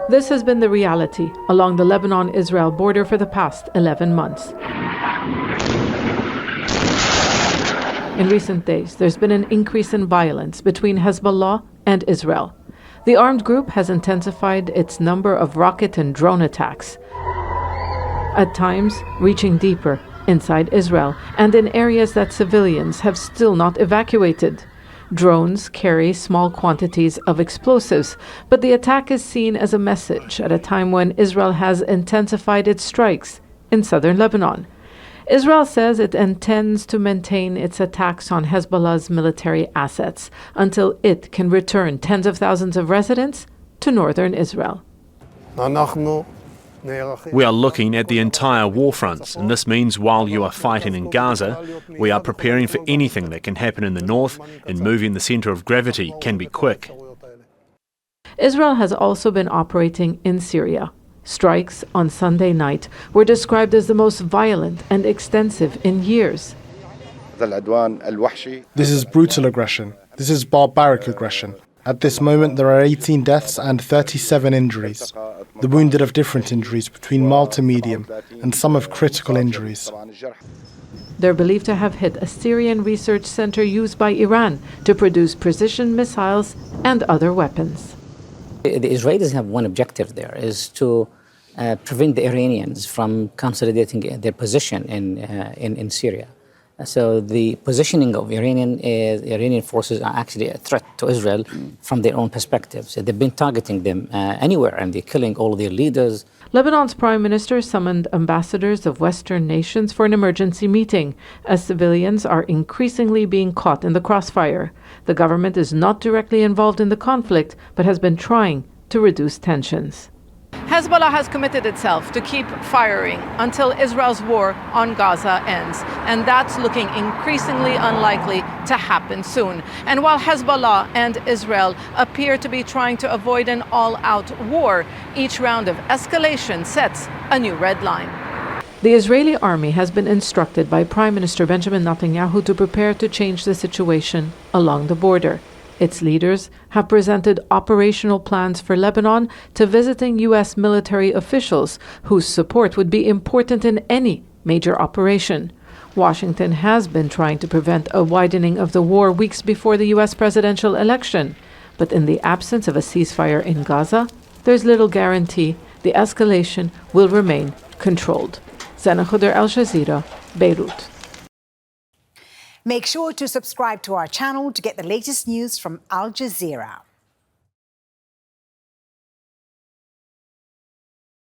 This has been the reality along the Lebanon-Israel border for the past 11 months. In recent days, there's been an increase in violence between Hezbollah and Israel. The armed group has intensified its number of rocket and drone attacks, at times reaching deeper inside Israel and in areas that civilians have still not evacuated. Drones carry small quantities of explosives, but the attack is seen as a message at a time when Israel has intensified its strikes in southern Lebanon. Israel says it intends to maintain its attacks on Hezbollah's military assets until it can return tens of thousands of residents to northern Israel. We are looking at the entire war fronts, and this means while you are fighting in Gaza, we are preparing for anything that can happen in the north, and moving the centre of gravity can be quick. Israel has also been operating in Syria. Strikes on Sunday night were described as the most violent and extensive in years. This is brutal aggression. This is barbaric aggression. At this moment, there are 18 deaths and 37 injuries. The wounded have different injuries, between mild to medium, and some have critical injuries. They're believed to have hit a Syrian research center used by Iran to produce precision missiles and other weapons. The Israelis have one objective there, is to prevent the Iranians from consolidating their position in Syria. So the positioning of Iranian forces are actually a threat to Israel from their own perspective. So they've been targeting them anywhere, and they're killing all their leaders. Lebanon's prime minister summoned ambassadors of Western nations for an emergency meeting, as civilians are increasingly being caught in the crossfire. The government is not directly involved in the conflict, but has been trying to reduce tensions. Hezbollah has committed itself to keep firing until Israel's war on Gaza ends, and that's looking increasingly unlikely to happen soon. And while Hezbollah and Israel appear to be trying to avoid an all-out war, each round of escalation sets a new red line. The Israeli army has been instructed by Prime Minister Benjamin Netanyahu to prepare to change the situation along the border. Its leaders have presented operational plans for Lebanon to visiting U.S. military officials whose support would be important in any major operation. Washington has been trying to prevent a widening of the war weeks before the U.S. presidential election. But in the absence of a ceasefire in Gaza, there's little guarantee the escalation will remain controlled. Zeina, Khodr, Jazeera, Beirut. Make sure to subscribe to our channel to get the latest news from Al Jazeera.